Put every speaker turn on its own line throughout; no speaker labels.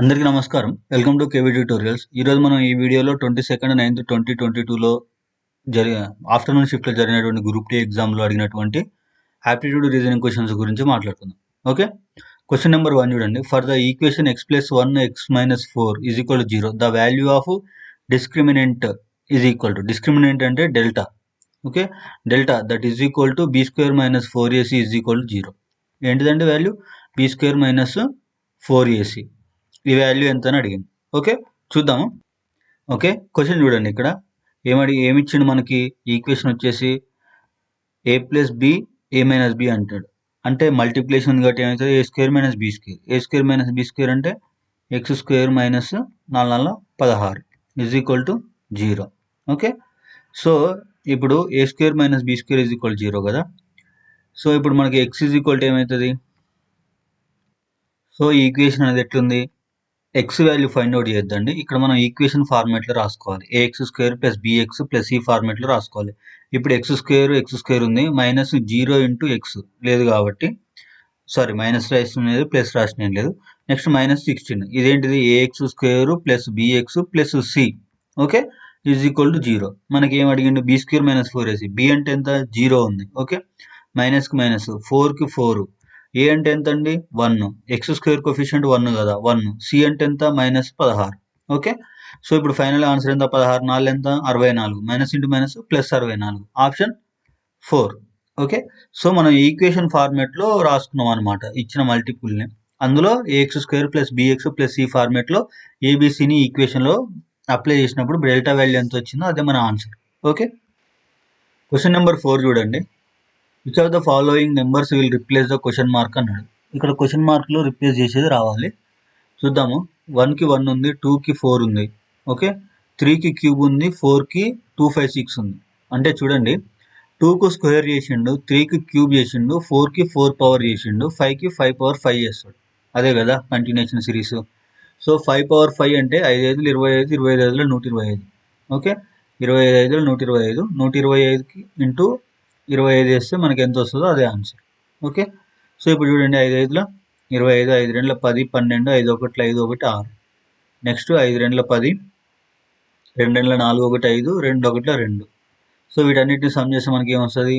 అందరికీ నమస్కారం. Welcome to KV tutorials. ఈరోజు మనం ఈ వీడియోలో 22/9/2022లో ఆఫ్టర్నూన్ షిఫ్ట్లో జరిగినటువంటి గ్రూప్ టీ ఎగ్జామ్లో అడిగినటువంటి యాప్టిట్యూడ్ రీజనింగ్ క్వశ్చన్స్ గురించి మాట్లాడుకుందాం. ఓకే, క్వశ్చన్ నెంబర్ 1 చూడండి. For the equation x + 1 x - 4 = 0 the value of discriminant discriminant అంటే delta. Okay, delta that b² - 4ac = 0. ఏంటిదంటే వాల్యూ b² - 4ac. ఈ వాల్యూ ఎంత అని అడిగింది. ఓకే, చూద్దాము. ఓకే, క్వశ్చన్ చూడండి. ఇక్కడ ఏమిచ్చిండు మనకి? ఈక్వేషన్ వచ్చేసి a + b a - b అంటాడు. అంటే మల్టిప్లికేషన్ ఉంది కాబట్టి ఏమవుతుంది? a² - b². a² - b² అంటే x² - 4 4 16 = 0. ఓకే, సో ఇప్పుడు a² - b² 0 కదా. సో ఇప్పుడు మనకి x ఏమవుతుంది? సో ఈ ఈక్వేషన్ అనేది ఎట్లుంది? ఎక్స్ వాల్యూ ఫైండ్ అవుట్ చేయొద్దండి. ఇక్కడ మనం ఈక్వేషన్ ఫార్మాట్లో రాసుకోవాలి. ax² + bx + ఈ ఫార్మాట్లో రాసుకోవాలి. ఇప్పుడు x² ఉంది, -0 × x లేదు కాబట్టి, సారీ మైనస్ రాసిన లేదు, ప్లస్ రాసిన లేదు. నెక్స్ట్ -16 ఇదేంటిది? ax² + bx + c. ఓకే, = 0. మనకి ఏం అడిగిండు? b² - 4ac. b అంటే ఎంత? 0 ఉంది. ఓకే, మైనస్కి మైనస్, 4కి 4. ఏ అంటే ఎంత అండి? 1. x² కోఎఫిషియంట్ 1 కదా, 1. సి అంటే ఎంత? -16. ఓకే, సో ఇప్పుడు ఫైనల్ ఆన్సర్ ఎంత? 16 4 ఎంత? 64. Minus into minus plus 64. Option 4. Okay, so మనం ఈక్వేషన్ ఫార్మేట్లో రాసుకున్నాం అనమాట ఇచ్చిన మల్టిపుల్ని. అందులో ax² + bx + c ఫార్మేట్లో ఏబిసిని ఈక్వేషన్లో అప్లై చేసినప్పుడు డెల్టా వాల్యూ ఎంత వచ్చిందో అదే మన ఆన్సర్. ఓకే, క్వశ్చన్ నెంబర్ 4 చూడండి. Which of the following numbers will replace the question mark అన్నాడు. ఇక్కడ క్వశ్చన్ మార్క్లో రిప్లేస్ చేసేది రావాలి. చూద్దాము. 1కి 1 ఉంది, 2కి 4 ఉంది. ఓకే, 3కి క్యూబ్ ఉంది, 4కి 2 5 6 ఉంది. అంటే చూడండి, 2కు స్క్వేర్ చేసిండు, 3కి క్యూబ్ చేసిండు, 4కి 4 పవర్ చేసిండు, 5కి 5 పవర్ 5 చేస్తాడు. అదే కదా కంటిన్యూషన్ సిరీస్. సో 5 పవర్ 5 అంటే 5 5 25, 25 5 125. ఓకే, 25 5 125, 125కి ఇంటూ 25 వేస్తే మనకి ఎంత వస్తుందో అదే ఆన్సర్. ఓకే, సో ఇప్పుడు చూడండి, 5 5 25, 5 2 10, 12, 5 1 5 1 6. నెక్స్ట్ 5 2 10, 2 2 4 1 5, 2 1 2. సో వీటన్నిటిని సమ్ చేస్తే మనకి ఏమొస్తుంది?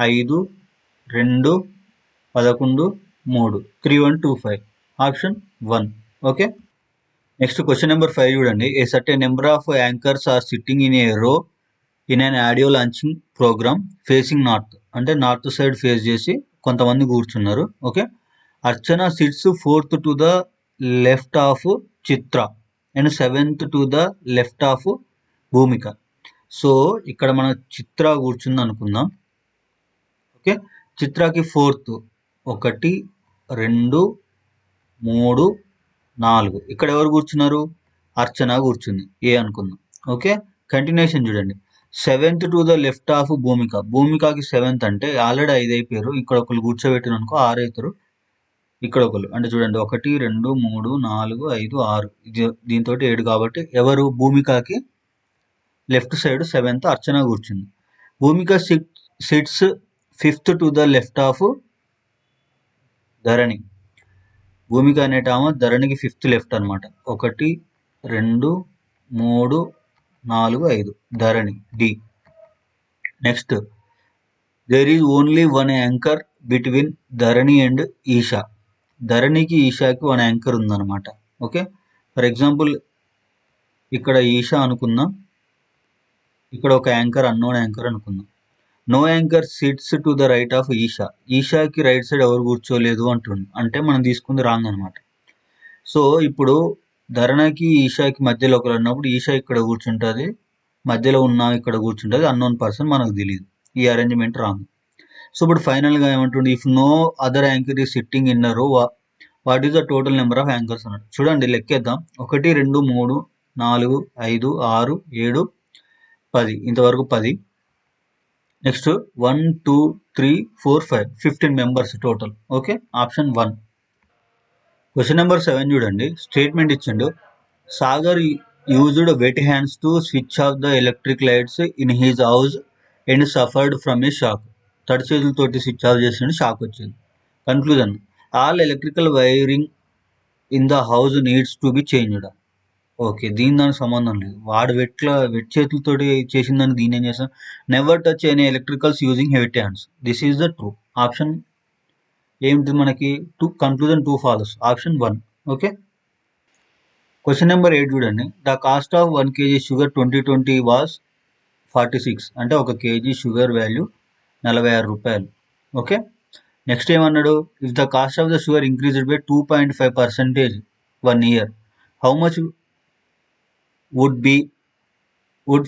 5 2 11 3 3125. Option 1. Okay, next question number 5 చూడండి. A certain number of anchors are sitting in a row in an audio launching programme facing north. అంటే నార్త్ సైడ్ ఫేస్ చేసి కొంతమంది కూర్చున్నారు. Okay, Archana sits 4th to the left of Chitra and 7th to the left of Bhumika. So ఇక్కడ మన చిత్ర కూర్చుంది అనుకుందాం. Okay, చిత్రకి 4th 1 2 3 4. ఇక్కడ ఎవరు కూర్చున్నారు? అర్చన కూర్చుంది, ఏ అనుకుందాం. ఓకే, కంటిన్యూషన్ చూడండి. 7th to the left of Bhumika. భూమికకి 7th అంటే ఆల్రెడీ 5 అయిపోయారు. ఇక్కడ ఒకరు కూర్చోబెట్టిన అనుకో 6 అవుతారు. ఇక్కడ ఒకరు అంటే చూడండి, 1 2 3 4 5 6, దీంతో 7 కాబట్టి ఎవరు? భూమికకి లెఫ్ట్ సైడ్ 7th అర్చన కూర్చుంది. Bhumika sits 5th to the left of Dharani. Bhumika అనేటామ ధరణికి 5th లెఫ్ట్ అనమాట. 1 2 3 4 5 Dharani D. Next there is only 1 anchor between Dharani and Isha. ధరణికి ఈషాకి 1 యాంకర్ ఉందన్నమాట. ఓకే, ఫర్ ఎగ్జాంపుల్ ఇక్కడ ఈషా అనుకుందాం, ఇక్కడ ఒక యాంకర్ అన్నోన్ యాంకర్ అనుకుందాం. No anchor sits to the right of Isha. ఈషాకి రైట్ సైడ్ ఎవరు కూర్చోలేదు అంటుంది. అంటే మనం తీసుకుంది రాంగ్ అనమాట. సో ఇప్పుడు ధరణకి ఈషాకి మధ్యలో ఒకరు అన్నప్పుడు ఈషా ఇక్కడ కూర్చుంటుంది, మధ్యలో ఉన్న ఇక్కడ కూర్చుంటుంది అన్నోన్ పర్సన్, మనకు తెలియదు. ఈ అరేంజ్మెంట్ రాంగ్. సో ఇప్పుడు ఫైనల్గా ఏమంటుంది? ఇఫ్ నో అదర్ యాంకర్ ఈ sitting in row what is the total number of anchors అన్నాడు. చూడండి, లెక్కేద్దాం. 1 2 3 4 5 6 7 10, ఇంతవరకు 10. Next 1 2 3 4 5 15 members total. Okay, option 1. Question number 7 చూడండి. స్టేట్మెంట్ ఇచ్చిండు. Sagar used wet hands to switch off the electric lights in his house and suffered from a shock. తడి చేతులతోటి switch off చేసిండు, shock వచ్చింది. Conclusion, all electrical wiring in the house needs to be changed. Okay. దానికి సంబంధం లేదు. వాడు wet చేతులతోటి చేసిన దానికి దీన్ని ఏం చేస్తాం? Never touch any electricals using heavy hands. This is the true. Option ఏమిటి మనకి? Conclusion 2 follows. Option 1. Okay. Question number 8 చూడండి. The cost of 1 kg sugar 2020 was 46. అంటే 1 kg షుగర్ వాల్యూ 46 రూపాయలు. ఓకే. నెక్స్ట్ ఏమన్నాడు? If the cost of the sugar increased by 2.5% 1 year, how much would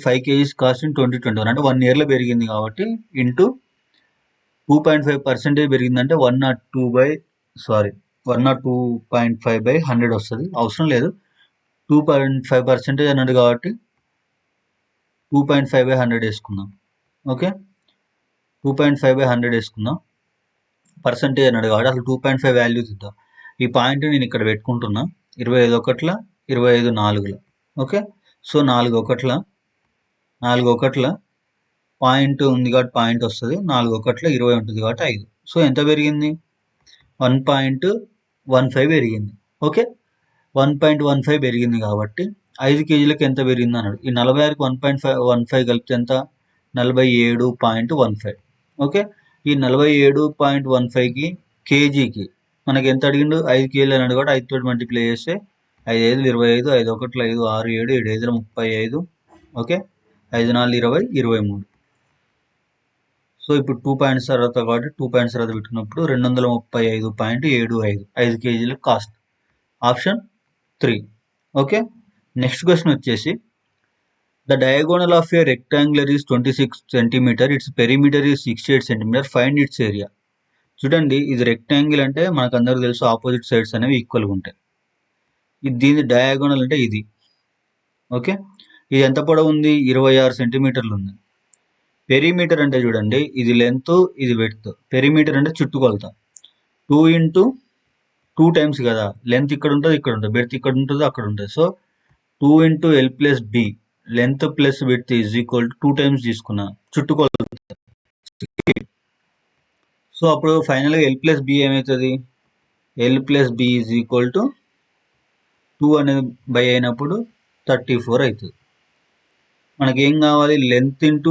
5 kgs cost in 2021? అంటే 1 yearలో పెరిగింది కాబట్టి into 2.5% పెరిగిందంటే 102.5/100 వస్తుంది. అవసరం లేదు, 2.5% అన్నాడు కాబట్టి 2.5/100 వేసుకుందాం. ఓకే. 2.5/100 వేసుకుందాం. పర్సంటేజ్ అన్నాడు కాబట్టి అసలు 2.5 వాల్యూ ఇద్దాం. ఈ పాయింట్ నేను ఇక్కడ పెట్టుకుంటున్నా. 25 ఒకట్ల 25 నాలుగుల. ఓకే. సో 4 ఒకట్ల పాయింట్ ఉంది కాబట్టి పాయింట్ వస్తుంది. 4 ఒకట్ల 20 ఉంటుంది కాబట్టి 5. సో ఎంత పెరిగింది? 1.15 పెరిగింది. ఓకే. 1.15 పెరిగింది కాబట్టి 5 కేజీలకు ఎంత పెరిగింది అన్నాడు. ఈ 46కి 1.15 కలిపితే ఎంత? 47.15. ఓకే. ఈ 47.15కి కేజీకి మనకి ఎంత అడిగిండు? 5 కేజీలు అన్నాడు కాబట్టి 5 తోటి మల్టిప్లై చేస్తే 5 5 25, 5 1 5 6 7 7 5 35. ఓకే. 5 4 20 23. సో ఇప్పుడు 2 పాయింట్స్ తర్వాత కాబట్టి 2 పాయింట్స్ తర్వాత పెట్టుకున్నప్పుడు 235.75 5 కేజీల cost. Option 3. Okay. Next question వచ్చేసి the diagonal of a rectangular is 26 cm, its perimeter is 68 cm, find its area. చూడండి, ఇది రెక్టాంగిల్ అంటే మనకు అందరూ తెలుసు ఆపోజిట్ సైడ్స్ అనేవి ఈక్వల్గా ఉంటాయి. దీని డయాగోనల్ అంటే ఇది. ఓకే. ఇది ఎంత పొడవు ఉంది? 26 సెంటీమీటర్లు ఉంది. పెరిమీటర్ అంటే చూడండి, ఇది లెంత్, ఇది విడ్త్. పెరిమీటర్ అంటే చుట్టుకొలత. 2 into 2 టైమ్స్ కదా, లెంత్ ఇక్కడ ఉంటుంది, ఇక్కడ ఉంటుంది, విడ్త్ ఇక్కడ ఉంటుంది, అక్కడ ఉంటుంది. So 2 into L plus B, length plus width is equal to 2 times తీసుకున్నా చుట్టుకొలత. సో అప్పుడు ఫైనల్గా L plus B ఏమవుతుంది? L plus B is equal to 2 అనేది బై అయినప్పుడు 34 అవుతుంది. మనకేం కావాలి? లెంత్ ఇంటూ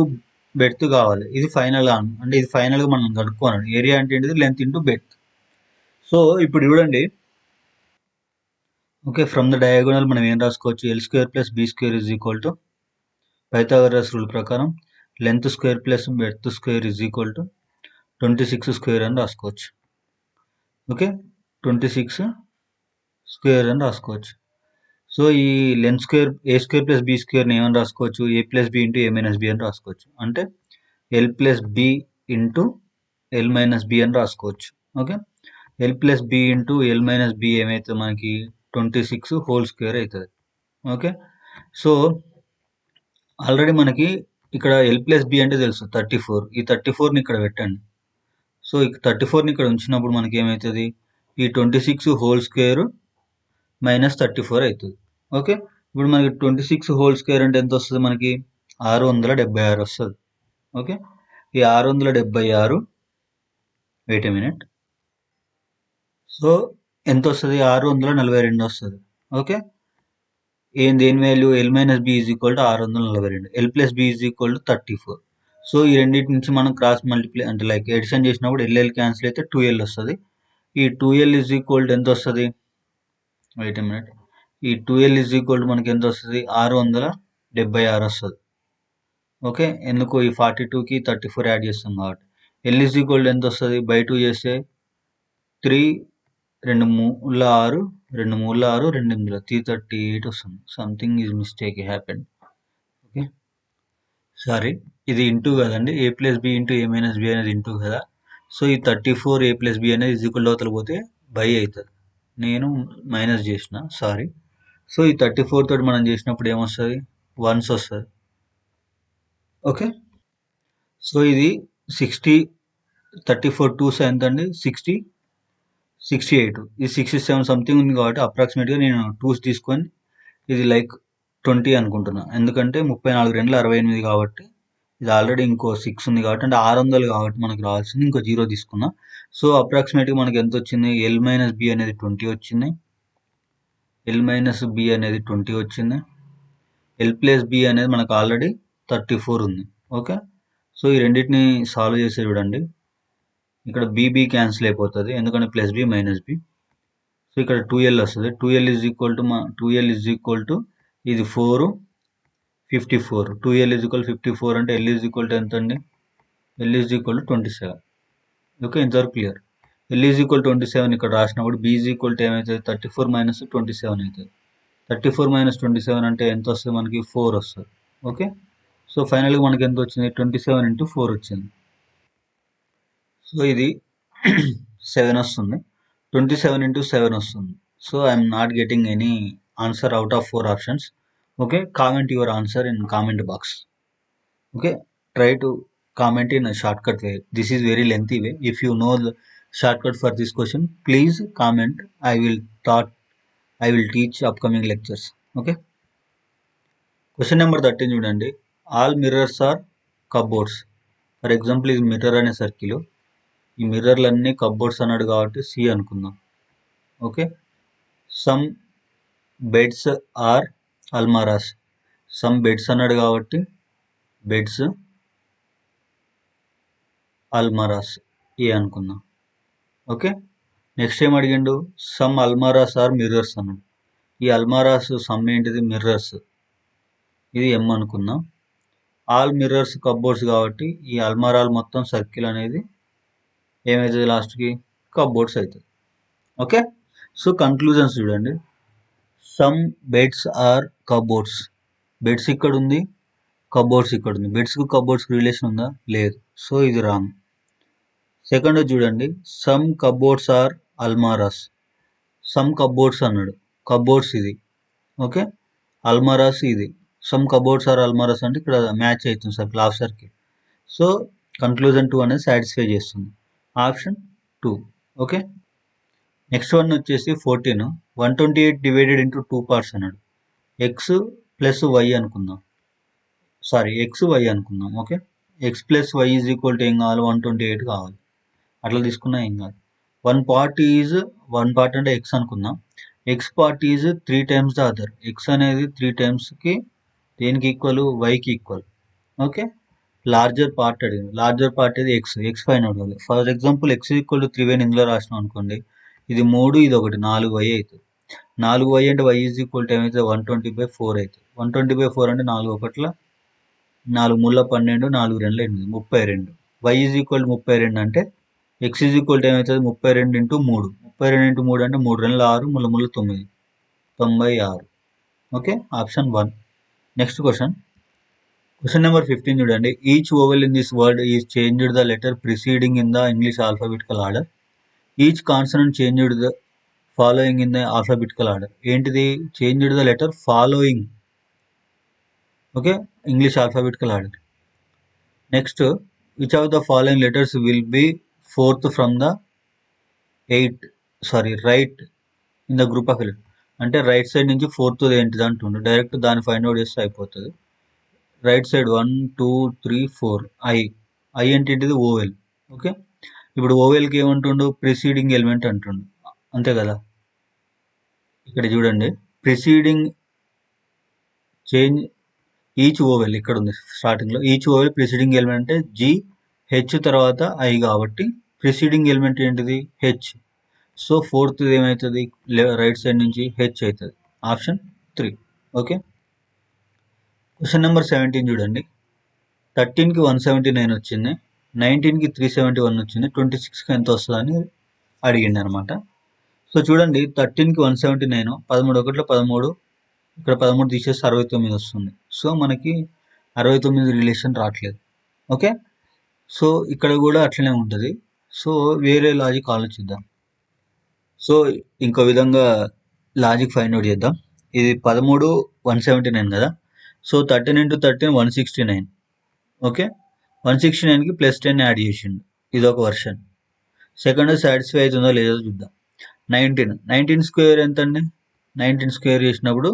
బెడ్త్ కావాలి. ఇది ఫైనల్ అంటే ఇది ఫైనల్గా మనం కనుక్కోవాలి. ఏరియా అంటే ఏంటిది? Length into breadth. సో ఇప్పుడు చూడండి, ఓకే, ఫ్రమ్ ద డయాగోనల్ మనం ఏం రాసుకోవచ్చు? L square plus B square is equal to Pythagoras rule ప్రకారం length square plus breadth square is equal to 26 square అని రాసుకోవచ్చు. ఓకే. 26 స్క్వేర్ అని రాసుకోవచ్చు. సో ఈ length square A square plus B స్క్వేర్ని ఏమని రాసుకోవచ్చు? A plus B into A minus B అని రాసుకోవచ్చు. అంటే L plus B into L minus B అని రాసుకోవచ్చు. Okay. L plus B into L minus B ఏమైతే మనకి 26 హోల్ స్క్వేర్ అవుతుంది. ఓకే. సో ఆల్రెడీ మనకి ఇక్కడ ఎల్ ప్లస్ బి అంటే తెలుసు 34. ఈ 34ని ఇక్కడ పెట్టండి. సో ఈ 34ని ఇక్కడ ఉంచినప్పుడు మనకి ఏమవుతుంది? ఈ 26 హోల్ స్క్వేర్ మైనస్ 34 అవుతుంది. ఓకే. ఇప్పుడు మనకి 26 హోల్ స్క్వేర్ అంటే ఎంత వస్తుంది? మనకి 676 వస్తుంది. ఓకే. ఈ 676 వెయిట్ ఏ మినిట్. సో ఎంత వస్తుంది? 642 వస్తుంది. ఓకే. దేని value? L minus B is equal to 642, L plus B is equal to 34. So ఈ రెండింటి నుంచి మనం క్రాస్ మల్టిప్లై అంటే లైక్ ఎడిషన్ చేసినప్పుడు ఎల్ఎల్ క్యాన్సిల్ అయితే 2L వస్తుంది. ఈ 2L ఈజ్ ఈక్వల్ టు ఎంత వస్తుంది? Wait a minute. ఈ 2L ఈజ్ ఈక్వల్ టు మనకి ఎంత వస్తుంది? 676 వస్తుంది. ఓకే. ఎందుకు? ఈ 42కి 34 యాడ్ చేస్తాం కాబట్టి. ఎల్ ఈజ్ ఈక్వల్ టు ఎంత వస్తుంది? బై 2 చేస్తే 3 2 3 6 2 3 6 2 8 338 వస్తుంది. Something is mistake happen. Okay. Sorry, ఇది ఇంటూ కదండి. ఏ plus B into A minus B అనేది ఇంటూ కదా. సో ఈ 34 ఏ ప్లస్ బి అనేది ఈజ్ ఈక్వల్ అవతల పోతే బై అవుతుంది. నేను మైనస్ చేసిన, సారీ. సో ఈ 34 తోటి మనం చేసినప్పుడు ఏమొస్తుంది? 1s వస్తుంది. ఓకే. సో ఇది 60 34 2s ఎంత అండి? 60 68. ఇది 67 సంథింగ్ ఉంది కాబట్టి అప్రాక్సిమేట్గా నేను 2s తీసుకొని ఇది లైక్ 20 అనుకుంటున్నా. ఎందుకంటే 34 2 68 కాబట్టి ఇది ఆల్రెడీ ఇంకో 6 ఉంది కాబట్టి, అంటే 600 కాబట్టి మనకి రావాల్సింది ఇంకో 0 తీసుకున్నా. సో అప్రాక్సిమేట్గా మనకి ఎంత వచ్చింది? ఎల్ మైనస్ బి అనేది 20 వచ్చింది. ఎల్ మైనస్ బి అనేది 20 వచ్చింది. ఎల్ ప్లస్ బి అనేది మనకు ఆల్రెడీ 34 ఉంది. ఓకే, సో ఈ రెండింటిని సాల్వ్ చేసి చూడండి. ఇక్కడ బీబీ క్యాన్సిల్ అయిపోతుంది, ఎందుకంటే plus B minus B. So ఇక్కడ 2l వస్తుంది. 2l ఈజ్ ఈక్వల్ టు ఇది 4 54. 2l ఈజ్ ఈక్వల్ 54 అంటే l ఈజ్ ఈక్వల్ టు ఎంత అండి? l is equal to 27. Okay, ఇంతవరకు క్లియర్. l ఈజ్ ఈక్వల్ 27 ఇక్కడ రాసినప్పుడు b ఈజ్ ఈక్వల్ టు ఏమవుతుంది? 34 మైనస్ 27 అవుతుంది. 34 మైనస్ 27 అంటే ఎంత వస్తుంది మనకి? 4 వస్తుంది. ఓకే, సో ఫైనల్గా మనకి ఎంత వచ్చింది? 27 ఇంటూ 4 వచ్చింది. సో ఇది 7 వస్తుంది. 27 ఇంటూ 7 వస్తుంది. So I'm not getting any answer out of 4 options. Okay, comment your answer in comment box. Okay, try to comment in a shortcut way. This is very lengthy way. If you know the shortcut for this question, please comment. I will teach upcoming lectures. Okay, question number 13 చూడండి. All mirrors are cupboards. For example ఇది mirror అనే circle, ఈ మిర్రర్లన్నీ cupboards అన్నాడు కాబట్టి C అనుకుందాం. Okay, some beds are almirahs. Some beds అన్నాడు కాబట్టి బెడ్స్ అల్మారాస్ ఏ అనుకుందాం. ఓకే, నెక్స్ట్ ఏం అడిగిండు? సమ్ అల్మారాస్ ఆర్ మిర్రర్స్ అన్నాడు. ఈ అల్మారాస్ సమ్ ఏంటిది? మిర్రర్స్, ఇది ఎం అనుకుందాం. ఆల్ మిర్రర్స్ కప్బోర్డ్స్ కాబట్టి ఈ అల్మారాల్ మొత్తం సర్కిల్ అనేది ఏమవుతుంది? లాస్ట్కి కప్బోర్డ్స్ అవుతుంది. ఓకే, సో కన్క్లూజన్స్ చూడండి. Some beds are cupboards. Beds ఇక్కడ ఉంది, కప్బోర్డ్స్ ఇక్కడ ఉంది. బెడ్స్కి కప్బోర్డ్స్కి రిలేషన్ ఉందా? లేదు. సో ఇది రాంగ్. సెకండ్ చూడండి, some cupboards are almirahs. Some cupboards అన్నాడు, కప్బోర్డ్స్ ఇది. ఓకే, అల్మారాస్ ఇది. సమ్ కప్బోర్డ్స్ ఆర్ అల్మారాస్ అంటే ఇక్కడ మ్యాచ్ అవుతుంది circle, half circle. So conclusion 2 అనేది సాటిస్ఫై చేస్తుంది. ఆప్షన్ 2. ఓకే, నెక్స్ట్ వన్ వచ్చేసి 14. 128 డివైడెడ్ ఇంటూ 2 పార్ట్స్ అన్నాడు. ఎక్స్ ప్లస్ వై అనుకుందాం. ఎక్స్ వై అనుకుందాం. Okay, X plus Y is equal to ఏం కావాలి? 128 కావాలి. అట్లా తీసుకున్నా ఏం కాదు. వన్ పార్ట్ అంటే ఎక్స్ అనుకుందాం. X part is 3 times the other. X అనేది 3 టైమ్స్కి దేనికి ఈక్వల్? వైకి ఈక్వల్. ఓకే, లార్జర్ పార్ట్ అడిగింది. లార్జర్ పార్ట్ ఇది ఎక్స్ ఫైన్ అవ్వాలి. For example X equal to 3y ఇందులో రాసినాం అనుకోండి, ఇది 3, ఇది 1, 4y అవుతుంది. 4y అంటే y ఈజ్ ఈక్వల్ టు ఏమవుతుంది? 120/4 అవుతుంది. 120/4 అంటే 4 1 4 3 12, 4 2 8, 32. y ఈజ్ ఈక్వల్ 32 అంటే ఎక్స్ ఈజ్ ఈక్వల్ టు ఏమవుతుంది? 32 ఇంటూ 3. 32 ఇంటూ 3 అంటే 3 2 6, 3 3 9, 96. Okay, option 1. Next question number 15 చూడండి. Each vowel in this word is changed the letter preceding in the English alphabetical order. Each consonant changed the following in the alphabetical order. ఏంటిది? Changed the letter following. Okay, English alphabetical order. Next, which of the following letters will be fourth from the right in the group of letter. అంటే right side నుంచి fourth ఏంటిది అంటుండు. Direct దాన్ని find out చేస్తే అయిపోతుంది. Right side 1 2 3 4 I అంటే ఏంటిది? Oval. Okay, ఇప్పుడు ఓవెల్కి ఏమంటుండు? ప్రిసీడింగ్ ఎలిమెంట్ అంటుండు, అంతే కదా. ఇక్కడ చూడండి, ప్రిసీడింగ్ చేంజ్ ఈచ్ ఓవెల్ ఇక్కడ ఉంది స్టార్టింగ్లో. ఈచ్ ఓవెల్ ప్రిసీడింగ్ ఎలిమెంట్ అంటే జి హెచ్ తర్వాత ఐ కాబట్టి ప్రిసీడింగ్ ఎలిమెంట్ ఏంటిది? హెచ్. సో ఫోర్త్ ఏమవుతుంది? రైట్ సైడ్ నుంచి హెచ్ అవుతుంది. ఆప్షన్ 3. ఓకే, క్వశ్చన్ నెంబర్ 17 చూడండి. 13కి 179 వచ్చింది, 19కి 371 వచ్చింది, 26కి ఎంత వస్తుందని అడిగింది అనమాట. సో చూడండి, 13కి 179, 13 1 13, ఇక్కడ 13 తీసేసి 69 వస్తుంది. సో మనకి 69 రిలేషన్ రావట్లేదు. ఓకే, సో ఇక్కడ కూడా అట్లనే ఉంటుంది. సో వేరే లాజిక్ ఆలోచిద్దాం. సో ఇంకో విధంగా లాజిక్ ఫైండ్ అవుట్ చేద్దాం. ఇది 13 179 కదా. So 13 into 13 169. ఓకే, 169కి +10 యాడ్ చేసిండు. ఇది ఒక వర్షన్. సెకండ్ సాటిస్ఫై అవుతుందో లేదో చూద్దాం. 19 స్క్వేర్ ఎంత అండి? 19 స్క్వేర్ చేసినప్పుడు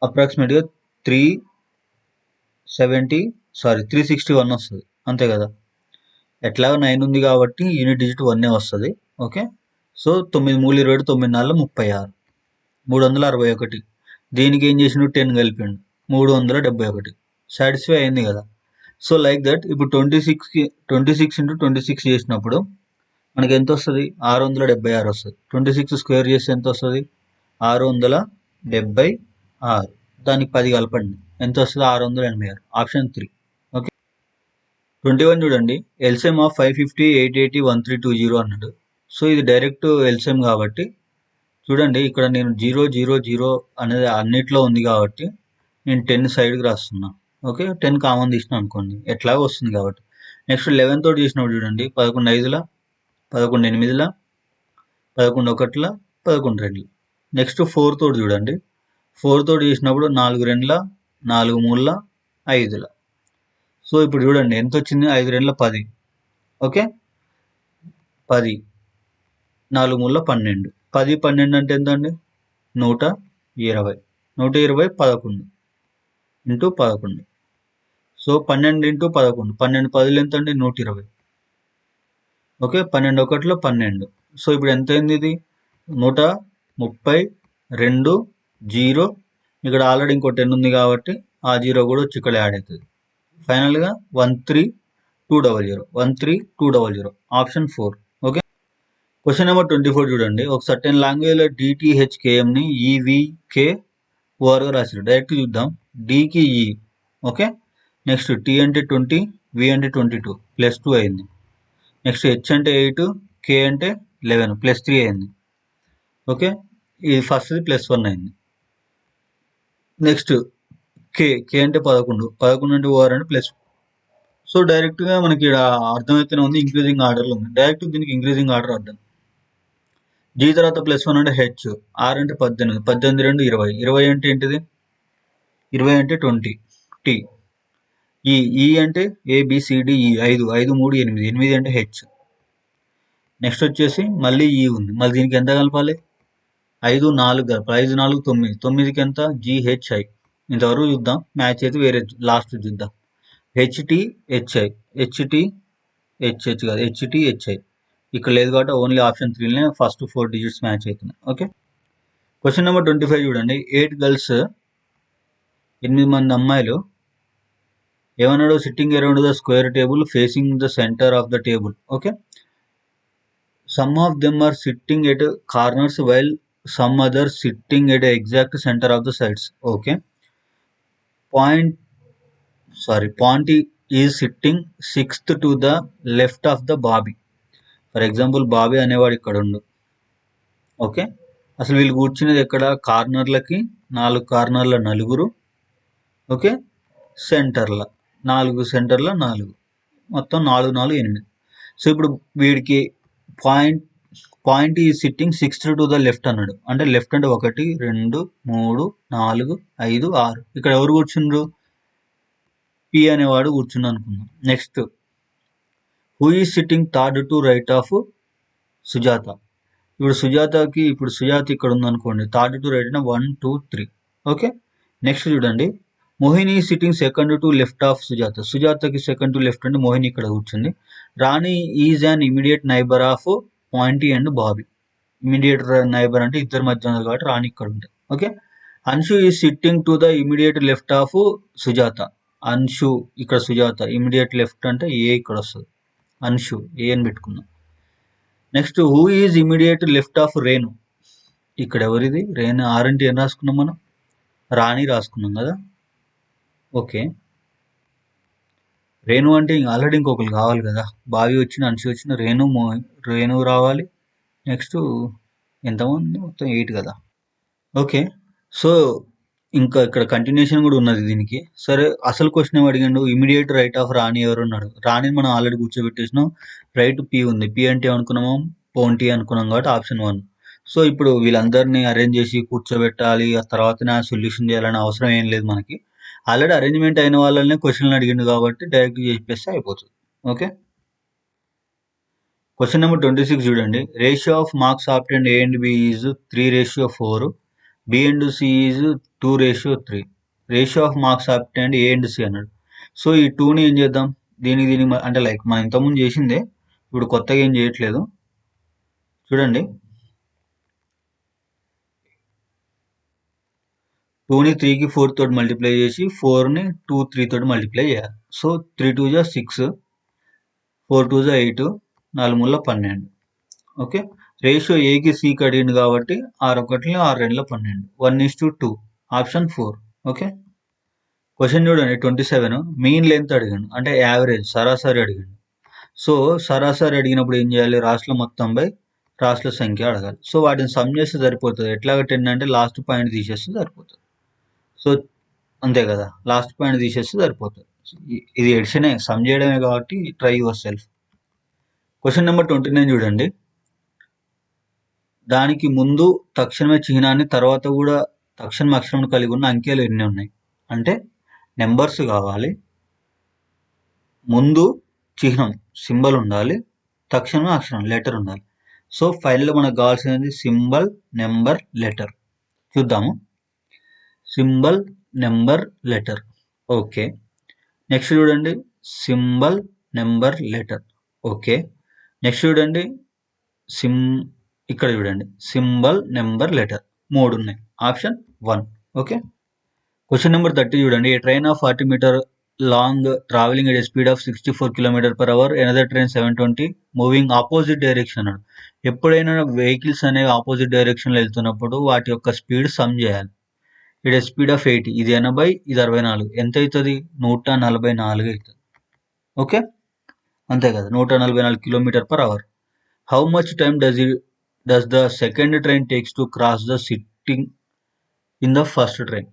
అప్రాక్సిమేట్గా 361 వస్తుంది, అంతే కదా. ఎట్లాగో 9 ఉంది కాబట్టి యూనిట్ డిజిట్ 1 వస్తుంది. Okay, so 9 3 29 4 36. 361. దీనికి ఏం చేసిండు 10 కలిపిండు 371. సాటిస్ఫై అయింది కదా. సో లైక్ దట్ ఇప్పుడు 26 ఇంటూ 26 చేసినప్పుడు మనకి ఎంత వస్తుంది? 676 వస్తుంది. 26 స్క్వేర్ చేస్తే ఎంత వస్తుంది? 676. దానికి 10 కలపండి ఎంత వస్తుంది? 686. ఆప్షన్ 3. ఓకే. 21 చూడండి. ఎల్సిఎం ఆఫ్ 550, 880, 1320 అన్నాడు. సో ఇది డైరెక్ట్ ఎల్సిఎం కాబట్టి చూడండి ఇక్కడ నేను 000 అనేది అన్నిట్లో ఉంది కాబట్టి నేను 10 సైడ్కి రాస్తున్నా. ఓకే, 10 కామన్ తీసిన అనుకోండి, ఎట్లాగో వస్తుంది కాబట్టి. నెక్స్ట్ 11 తోటి చేసినప్పుడు చూడండి 11 5ల, 11 8ల, 11 1ల, 11 2ల. నెక్స్ట్ 4 తోటి చూడండి, 4 తోటి చేసినప్పుడు 4 2ల, 4 3ల, 5ల. సో ఇప్పుడు చూడండి ఎంత వచ్చింది? 5 2ల 10. ఓకే, 10, 4 3ల 12. 10 12 అంటే ఎంత అండి? 120. 120 11 ఇంటూ 11. సో 12 ఇంటూ 11, 12 10 ఎంత అండి? 120. ఓకే, 12 1లో 12. సో ఇప్పుడు ఎంత అయింది? ఇది 132. 0 ఇక్కడ ఆల్రెడీ ఇంకో 10 ఉంది కాబట్టి ఆ 0 కూడా వచ్చి ఇక్కడ యాడ్ అవుతుంది. ఫైనల్గా 13200. 13200. ఆప్షన్ 4. ఓకే. క్వశ్చన్ నెంబర్ 24 చూడండి. ఒక సర్టెన్ లాంగ్వేజ్లో DTHKMని EVK ఓవర్గా రాశారు. డైరెక్ట్ చూద్దాం. డికి ఈ. ఓకే. నెక్స్ట్ టీ అంటే 20, వి అంటే 22, +2 అయింది. నెక్స్ట్ హెచ్ అంటే 8, కే అంటే 11, +3 అయింది. ఓకే, ఇది ఫస్ట్ది +1 అయింది. నెక్స్ట్ కే అంటే 11 అంటే ఓవర్ అంటే +. సో డైరెక్ట్గా మనకి ఇక్కడ అర్థమైతేనే ఉంది, ఇంక్రీజింగ్ ఆర్డర్లో ఉంది. డైరెక్ట్ దీనికి ఇంక్రీజింగ్ ఆర్డర్ అర్థం. జీ తర్వాత +1 అంటే హెచ్, ఆర్ అంటే 18, 18 2 20, 20 అంటే ఏంటిది? 20 అంటే 20, టీ. ఈ అంటే ABCDE 5, 5 3 8, 8 అంటే హెచ్. నెక్స్ట్ వచ్చేసి మళ్ళీ ఈ ఉంది, మళ్ళీ దీనికి ఎంత కలపాలి? 5 4 కలపాలి. 5 4 9, 9కి ఎంత? GHI. ఇంతవరకు చూద్దాం, మ్యాచ్ అయితే వేరే లాస్ట్ చూద్దాం. HTHI, HTHH కాదు, HTHI ఇక్కడ లేదు కాబట్టి ఓన్లీ ఆప్షన్ 3లోనే ఫస్ట్ 4 డిజిట్స్ మ్యాచ్ అవుతున్నాయి. ఓకే. క్వశ్చన్ నెంబర్ 25 చూడండి. 8 గర్ల్స్, 8 మంది అమ్మాయిలు ఏమన్నాడు? Sitting around the square table facing the centre of the table. Okay. Some of them are sitting at corners while some other sitting at exact centre of the sides. Okay. Ponty is sitting 6th to the left of the Bobby. For example Bobby అనేవాడు ఇక్కడ ఉండు. Okay, అసలు వీళ్ళు కూర్చునేది ఎక్కడ? కార్నర్లకి 4 కార్నర్ల 4. Okay, సెంటర్ల 4, సెంటర్ల 4, మొత్తం 4 4 8. సో ఇప్పుడు వీడికి పాయింట్ ఈ sitting 6th to the left అన్నాడు. అంటే లెఫ్ట్ అంటే 1 2 3 4 5 6. ఇక్కడ ఎవరు కూర్చుండ్రు? పి అనేవాడు కూర్చుండు అనుకుందాం. Next who is sitting third to right of Sujatha. ఇప్పుడు సుజాత ఇక్కడ ఉందనుకోండి, third to right 1 2 3. Okay. Next చూడండి, Mohini sitting second to left of సుజాతకి సెకండ్ టు లెఫ్ట్ అంటే మోహిని ఇక్కడ కూర్చుంది. Rani is an immediate neighbour of Ponty and Bobby. Immediate neighbour అంటే ఇద్దరి మధ్య ఉంది కాబట్టి రాణి ఇక్కడ ఉంటుంది. Okay. Anshu is sitting to the immediate left of Sujatha. Anshu ఇక్కడ సుజాత, ఇమీడియట్ లెఫ్ట్ అంటే ఏ ఇక్కడ వస్తుంది. అన్షు ఏ అని పెట్టుకుందాం. Next who is immediate left of Renu. ఇక్కడ ఎవరిది? రేణు. ఆరంటి ఏం రాసుకున్నాం మనం? రాణి రాసుకున్నాం కదా. ఓకే, రేణు అంటే ఆల్రెడీ ఇంకొకరు కావాలి కదా. బావి వచ్చిన, అన్షు వచ్చిన, రేణు రావాలి. నెక్స్ట్ ఎంతమంది? మొత్తం 8 కదా. ఓకే. సో ఇంకా ఇక్కడ కంటిన్యూషన్ కూడా ఉన్నది దీనికి. సరే, అసలు క్వశ్చన్ ఏమి అడిగాడు? ఇమీడియట్ రైట్ ఆఫ్ రాణి ఎవరు ఉన్నాడు? రాణిని మనం ఆల్రెడీ కూర్చోబెట్టేసినాం. రైట్ పి ఉంది. పి అంటే ఏమనుకున్నాము? పోంటీ అనుకున్నాం కాబట్టి ఆప్షన్ 1. సో ఇప్పుడు వీళ్ళందరినీ అరేంజ్ చేసి కూర్చోబెట్టాలి, ఆ తర్వాత సొల్యూషన్ చేయాలనే అవసరం ఏం లేదు మనకి. ఆల్రెడీ అరేంజ్మెంట్ అయిన వాళ్ళనే క్వశ్చన్లు అడిగిండు కాబట్టి డైరెక్ట్ చెప్పేస్తే అయిపోతుంది. ఓకే. క్వశ్చన్ నెంబర్ 26 చూడండి. Ratio of marks obtained A and B is 3:4. B and C is 2:3. Ratio of marks obtained A and C అన్నాడు. సో ఈ 2ని ఏం చేద్దాం? దీనికి అంటే లైక్ మనం ఇంతకుముందు చేసిందే, ఇప్పుడు కొత్తగా ఏం చేయట్లేదు. చూడండి, 2ని 3కి 4 తోటి మల్టిప్లై చేసి 4ని 2 3 తోటి మల్టిప్లై చేయాలి. సో 3 2 జా 6, 4 2 జా 8, 4 మూల 12. ఓకే, రేషియో ఏకి సికి అడిగింది కాబట్టి 6 1 6 2 12, 1:2, ఆప్షన్ 4. ఓకే, క్వశ్చన్ చూడండి 27. మీన్ లెంత్ అడిగాడు, అంటే యావరేజ్ సరాసరి అడిగాడు. సో సరాసరి అడిగినప్పుడు ఏం చేయాలి, రాశుల మొత్తం బై రాశుల సంఖ్య అడగాలి. సో వాటిని సమ్ చేస్తే సరిపోతుంది. ఎట్లాగా 10 అంటే లాస్ట్ పాయింట్ తీసేస్తే సరిపోతుంది. సో అంతే కదా, లాస్ట్ పాయింట్ తీసేస్తే సరిపోతుంది. ఇది ఎడిషనే, సమ్ చేయడమే కాబట్టి try yourself. Question number 29 చూడండి. దానికి ముందు తక్షణమే చిహ్నాన్ని, తర్వాత కూడా తక్షణ అక్షరం కలిగి ఉన్న అంకెలు ఎన్ని ఉన్నాయి అంటే నెంబర్స్ కావాలి, ముందు చిహ్నం సింబల్ ఉండాలి, తక్షణం అక్షరం లెటర్ ఉండాలి. సో ఫైల్లో మనకు కావాల్సినది సింబల్, నెంబర్, లెటర్. చూద్దాము. Symbol, number, letter. Okay, next చూడండి symbol, number, letter. Okay, next చూడండి ఇక్కడ చూడండి సింబల్, నెంబర్, లెటర్ 3 ఉన్నాయి. ఆప్షన్ 1. ఓకే, క్వశ్చన్ నెంబర్ 30 చూడండి. A train of 40 metre long travelling at speed of 64 km/h, another train 720 moving opposite direction అన్నాడు. ఎప్పుడైనా vehicles అనేవి opposite డైరెక్షన్లో వెళ్తున్నప్పుడు వాటి యొక్క స్పీడ్ సమ్ చేయాలి. ఇట్ స్పీడ్ ఆఫ్ 80, ఇది 80, ఇది 64, ఎంత అవుతుంది, 144 అవుతుంది. ఓకే, అంతే కదా, 144 km/h. How much time does the second train takes to cross the sitting in the first train?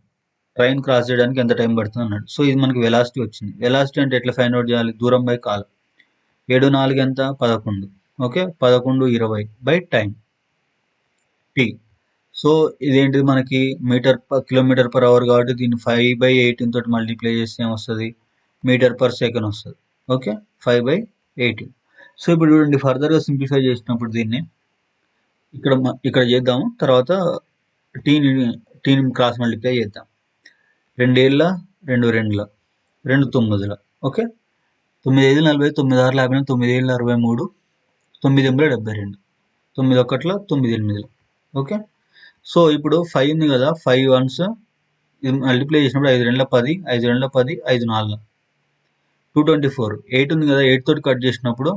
Train cross చేయడానికి ఎంత టైం పడుతుంది అన్నాడు. సో ఇది మనకి వెలాసిటీ వచ్చింది. వెలాసిటీ అంటే ఎట్లా ఫైండ్ అవుట్ చేయాలి, దూరం బై కాలం. 7 4 ఎంత, 11. Okay, 11 20 by time T. So ఇదేంటిది మనకి km/h కాబట్టి దీన్ని 5/18 తోటి మల్టిప్లై చేస్తే ఏమొస్తుంది, మీటర్/సెకండ్ వస్తుంది. ఓకే, 5/18. సో ఇప్పుడు చూడండి, ఫర్దర్గా సింప్లిఫై చేసినప్పుడు దీన్ని ఇక్కడ చేద్దాము, తర్వాత టీని క్రాస్ మల్టిప్లై చేద్దాం. 2 ఏళ్ళ 2 2ల 2 9ల. ఓకే, 9 5 40, 9 6 59, 9 7 63, 9 8 72, 9 1 9 8. ఓకే, సో ఇప్పుడు 5 ఉంది కదా, 5 1s ఇది మల్టిప్లై చేసినప్పుడు 5 2 10, 5 2 10, 5 4 224. 8 ఉంది కదా, 8 తోటి కట్ చేసినప్పుడు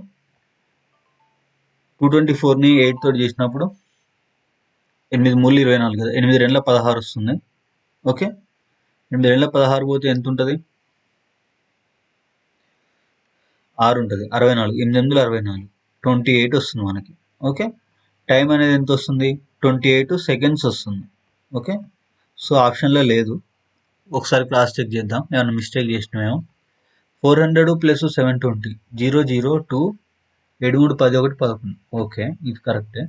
224ని 8 తోటి చేసినప్పుడు 8 3 24 కదా, 8 2 16 వస్తుంది. ఓకే, 8 2 16 పోతే ఎంత ఉంటుంది, 6 ఉంటుంది, 64, 8 8 64, 28 వస్తుంది మనకి. ఓకే, టైం అనేది ఎంత వస్తుంది, 28 సెకండ్స్ వస్తుంది. ఓకే, సో ఆప్షన్లో లేదు. ఒకసారి క్లాస్ చెక్ చేద్దాం, ఏమైనా మిస్టేక్ చేసినామేమో. 400 + 720 0 0 2 7 3 10 1 11. ఓకే, ఇది కరెక్టే.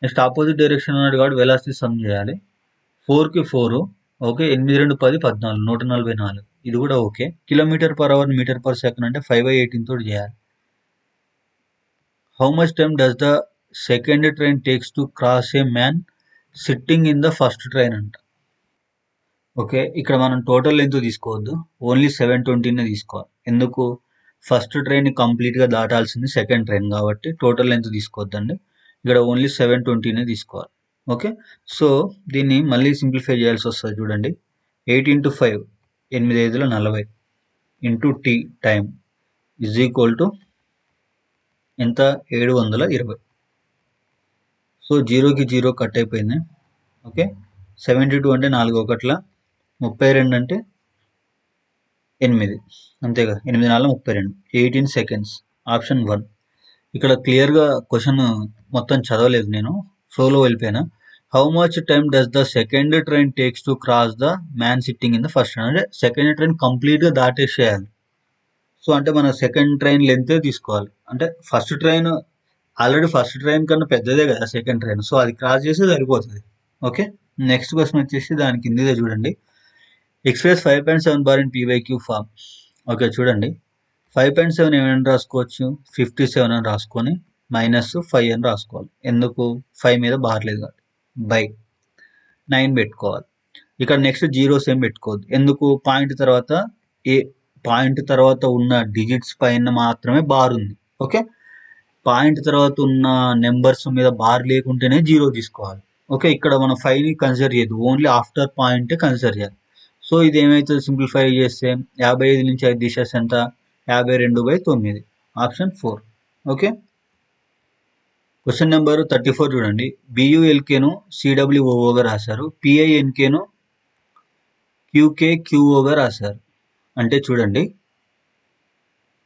నెక్స్ట్ ఆపోజిట్ డైరెక్షన్ ఉన్నాడు కాబట్టి వెలాసిటీ సమ్ చేయాలి. 4కి 4. ఓకే, 8 2 10 14, 144. ఇది కూడా ఓకే. km/h మీటర్/సెకండ్ అంటే 5/18 తోటి చేయాలి. How much time does the second train takes to cross A man sitting in the first train అంట. ఓకే, ఇక్కడ మనం టోటల్ లెంత్ తీసుకోవద్దు, ఓన్లీ 720నే తీసుకోవాలి. ఎందుకు, ఫస్ట్ ట్రైన్ కంప్లీట్గా దాటాల్సింది సెకండ్ ట్రైన్ కాబట్టి టోటల్ లెంత్ తీసుకోవద్దండి. ఇక్కడ ఓన్లీ 720నే తీసుకోవాలి. ఓకే, సో దీన్ని మళ్ళీ సింప్లిఫై చేయాల్సి వస్తుంది. చూడండి, 8 × 5 8 5 40 into T time is equal to ఎంత, 720. సో 0కి 0 కట్ అయిపోయింది. ఓకే, 72 అంటే 4 1, 32 అంటే 8, అంతే కదా, 8 4 32, 18 సెకండ్స్. ఆప్షన్ 1. ఇక్కడ క్లియర్గా క్వశ్చన్ మొత్తం చదవలేదు నేను, ఫ్లోలో వెళ్ళిపోయినా. How much time does the second train takes to cross the man sitting in the first train? అంటే సెకండ్ ట్రైన్ కంప్లీట్గా దాటేసేయాలి. సో అంటే మన సెకండ్ ట్రైన్ లెంతే తీసుకోవాలి. అంటే first train already first train కన్నా పెద్దదే కదా సెకండ్ ట్రైన్, సో అది క్రాస్ చేస్తే సరిపోతుంది. ఓకే, నెక్స్ట్ క్వశ్చన్ వచ్చేసి దాని కిందిదే చూడండి. Express 5.7 bar in p/q form. Okay, చూడండి 5.7 ఏమైనా రాసుకోవచ్చు, 57 అని రాసుకొని -5 అని రాసుకోవాలి. ఎందుకు, 5 మీద బార్ లేదు కాబట్టి, బై 9 పెట్టుకోవాలి. ఇక్కడ నెక్స్ట్ జీరోస్ ఏం పెట్టుకోవద్దు. ఎందుకు, పాయింట్ తర్వాత ఉన్న డిజిట్స్ పైన మాత్రమే బార్ ఉంది. ఓకే, పాయింట్ తర్వాత ఉన్న నెంబర్స్ మీద బార్ లేకుంటేనే జీరో తీసుకోవాలి. ఓకే, ఇక్కడ మనం 5ని కన్సిడర్ చేయదు, ఓన్లీ ఆఫ్టర్ పాయింట్ కన్సిడర్ చేయాలి. సో ఇది ఏమైతుంది, సింప్లిఫై చేస్తే 55 నుంచి 5 తీసేస్తే ఎంత, 52/9, ఆప్షన్ 4. ఓకే, క్వశ్చన్ నెంబర్ 34 చూడండి. బియుఎల్కేను సిడబ్ల్యూఓగా రాశారు, పిఐఎన్కేను క్యూకేక్యూఓగా రాశారు. అంటే చూడండి,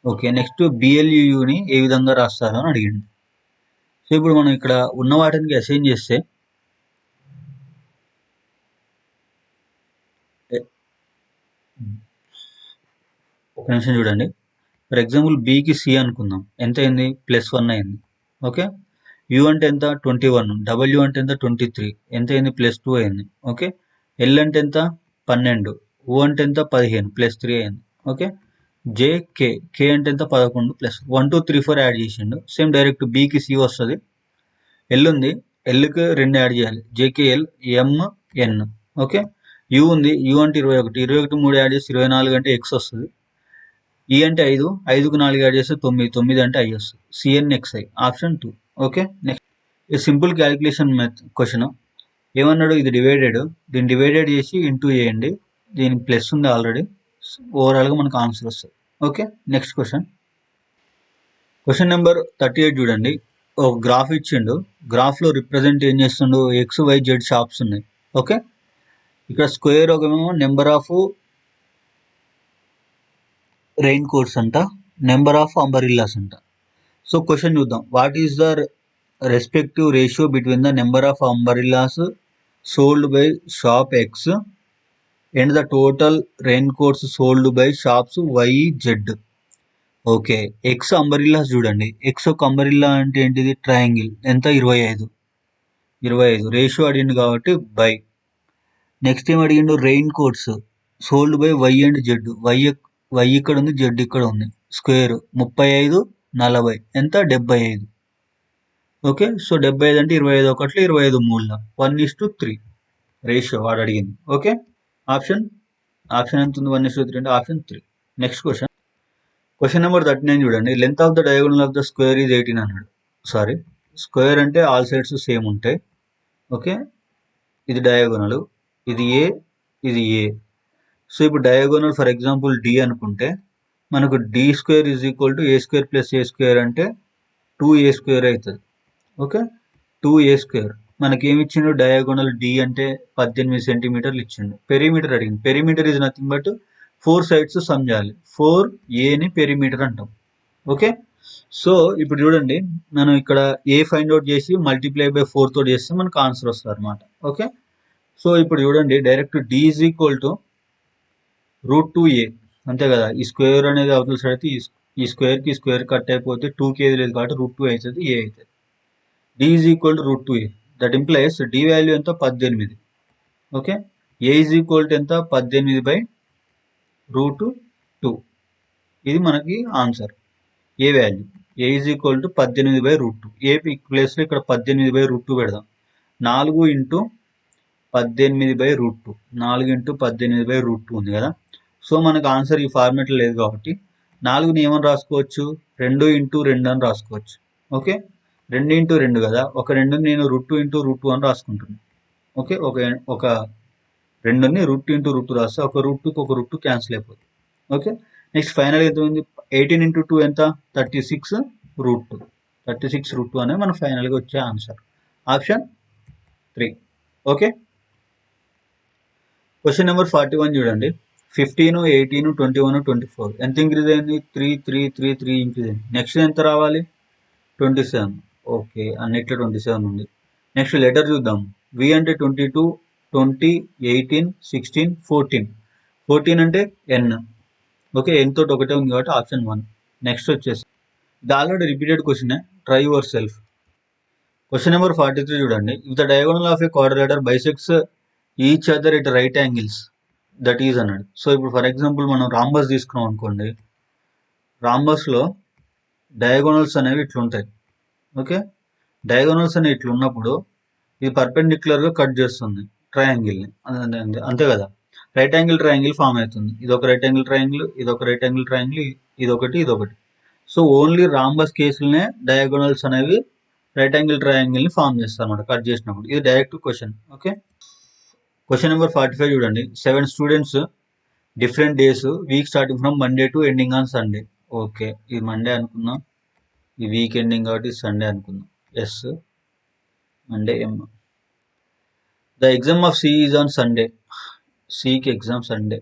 ఓకే, నెక్స్ట్ బిఎల్యుని ఏ విధంగా రాస్తారో అని అడిగింది. సో ఇప్పుడు మనం ఇక్కడ ఉన్న వాటిని అసైన్ చేస్తే ఒక నిమిషం చూడండి. ఫర్ ఎగ్జాంపుల్ బికి సి అనుకుందాం, ఎంత అయింది, +1 అయింది. ఓకే, యు అంటే ఎంత, 21, డబ్ల్యూ అంటే ఎంత, 23, ఎంత అయింది, +2 అయింది. ఓకే, ఎల్ అంటే ఎంత, 12, ఓ అంటే ఎంత, 15, +3 అయింది. ఓకే, కే అంటే ఎంత, 11, +1 2 3 4 యాడ్ చేసిండు. సేమ్ డైరెక్ట్ బికి సి వస్తుంది. ఎల్ ఉంది, ఎల్కి 2 యాడ్ చేయాలి, జేకేఎల్ ఎంఎన్. ఓకే, యు ఉంది, యు అంటే 21, 21 3 యాడ్ చేసి 24 అంటే ఎక్స్ వస్తుంది. ఈ అంటే 5, 5కు 4 యాడ్ చేస్తే 9, 9 అంటే ఐ వస్తుంది. సిఎన్ఎక్స్ఐ, ఆప్షన్ 2. ఓకే, నెక్స్ట్ ఈ సింపుల్ క్యాలిక్యులేషన్ క్వశ్చన్ ఏమన్నాడు, ఇది డివైడెడ్, దీన్ని డివైడెడ్ చేసి ఇంటూ చేయండి, దీనికి ప్లస్ ఉంది ఆల్రెడీ, ఓవరాల్గా మనకు ఆన్సర్ వస్తుంది. ఓకే, నెక్స్ట్ క్వశ్చన్ నెంబర్ 38 చూడండి. ఒక గ్రాఫ్ ఇచ్చిండు, గ్రాఫ్లో రిప్రజెంట్ ఏం చేస్తుండు, XYZ షాప్స్ ఉన్నాయి. ఓకే, ఇక్కడ స్క్వేర్ ఒకమేమో నెంబర్ ఆఫ్ రెయిన్ కోట్స్ అంట, నెంబర్ ఆఫ్ అంబరిల్లాస్ అంట. సో క్వశ్చన్ చూద్దాం, what is the respective ratio between the number of umbrellas sold by shop X and the total rain coats sold by shops YZ. Okay, X umbrellas చూడండి, X ఒక umbrella అంటే ఏంటిది, triangle, ఎంత, 25 ratio అడిగిండు కాబట్టి by. Next ఏం అడిగిండు, rain quotes sold by Y and Z, Y ఇక్కడ ఉంది, జెడ్ ఇక్కడ ఉంది, స్క్వేర్ 35 40 ఎంత, 75. ఓకే, సో 75 అంటే 25 ఒకట్లు 25 మూల 1:3 రేషియో వాడు అడిగింది. ఓకే, ఆప్షన్ ఎంత ఉంది, 1:3 అంటే ఆప్షన్ 3. నెక్స్ట్ క్వశ్చన్ నెంబర్ 39 చూడండి. Length of the diagonal of the square is 18 అన్నాడు. సారీ, స్క్వేర్ అంటే ఆల్ సైడ్స్ సేమ్ ఉంటాయి. ఓకే, ఇది డయాగోనల్, ఇది ఏ. సో ఇప్పుడు డయాగోనల్ ఫర్ ఎగ్జాంపుల్ డి అనుకుంటే మనకు D² is equal to A² + A² అంటే 2A² అవుతుంది. Okay, 2A². మనకి ఏమి ఇచ్చిండు, డయాగోనల్ డి అంటే 18 సెంటీమీటర్లు ఇచ్చిండు. పెరిమీటర్ అడిగింది, perimeter is nothing but 4 sides sum చేయాలి, 4Aని పెరిమీటర్ అంటాం. ఓకే, సో ఇప్పుడు చూడండి, మనం ఇక్కడ ఏ ఫైండ్ అవుట్ చేసి మల్టిప్లై బై 4 తో చేస్తే మనకు ఆన్సర్ వస్తుంది అనమాట. ఓకే, సో ఇప్పుడు చూడండి, direct D is equal to √2A, అంతే కదా. ఈ స్క్వేర్ అనేది అవతల సైడ్ అయితే ఈ స్క్వేర్కి స్క్వేర్ కట్ అయిపోతే 2కి ఏది లేదు కాబట్టి √2 అవుతుంది, ఏ అవుతుంది. D is equal to √2A, that implies D value ఎంత, 18. Okay, A is equal to ఎంత, 18/√2. ఇది మనకి answer, A value. A is equal to 18/√2. ఏ ప్లేస్లో ఇక్కడ 18/√2 పెడదాం. 4 × 18/√2, 4 × 18/√2 ఉంది కదా. సో మనకు ఆన్సర్ ఈ ఫార్మేట్లో లేదు కాబట్టి 4ని ఏమని రాసుకోవచ్చు, 2 × 2 అని రాసుకోవచ్చు. ఓకే, 2 × 2 కదా, ఒక 2ని నేను √2 × √2 అని రాసుకుంటున్నాను. ఓకే, ఒక 2ని √2 × √2 రాస్తే ఒక √2కి ఒక √2 క్యాన్సిల్ అయిపోతుంది. ఓకే, నెక్స్ట్ ఫైనల్ ఎంత ఉంది, 18 × 2 ఎంత, 36√2. 36√2 అనేది మన ఫైనల్గా వచ్చే answer, option 3. Okay, question number 41 చూడండి. 15, 18, 21, 24 ఎంత ఇంక్రీజ్ అయింది, 3 ఇంక్రీజ్ అయింది. నెక్స్ట్ ఎంత రావాలి, 27. ఓకే, అన్నిట్లో 27 ఉంది. నెక్స్ట్ లెటర్ చూద్దాం. వి అంటే 22, 20, 18, 16, 14 అంటే ఎన్. ఓకే, ఎన్ తోటి ఒకటే ఉంది కాబట్టి ఆప్షన్ 1. నెక్స్ట్ వచ్చేసి ఇది already repeated question, try yourself. Question number 43 చూడండి. If the diagonal of a quadrilateral bisects each other at right angles that is అన్నాడు. సో ఇప్పుడు ఫర్ ఎగ్జాంపుల్ మనం రాంబస్ తీసుకున్నాం అనుకోండి, రాంబస్లో డయాగోనల్స్ అనేవి ఇట్లుంటాయి. ఓకే, డయాగోనల్స్ అనేవి ఇట్లా ఉన్నప్పుడు ఇది పర్పెండిక్యులర్గా కట్ చేస్తుంది ట్రయాంగిల్ని, అంతే కదా. రైట్ యాంగిల్ ట్రయాంగిల్ ఫామ్ అవుతుంది. ఇది ఒక రైట్ యాంగిల్ ట్రయాంగిల్, ఇది ఒక రైట్ యాంగిల్ ట్రయాంగిల్, ఇదొకటి. సో ఓన్లీ రాంబస్ కేసులనే డయాగోనల్స్ అనేవి రైట్ యాంగిల్ ట్రయాంగిల్ని ఫామ్ చేస్తారు అనమాట కట్ చేసినప్పుడు. ఇది direct question. Okay, question number 45 చూడండి. 7 students different days, week starting from Monday to ending on Sunday. Okay, ఇది మండే అనుకుందాం, ఈ వీక్ ఎండింగ్ కాబట్టి సండే అనుకుందాం. Yes, Monday M. The exam of C is on Sunday. సికి exam Sunday.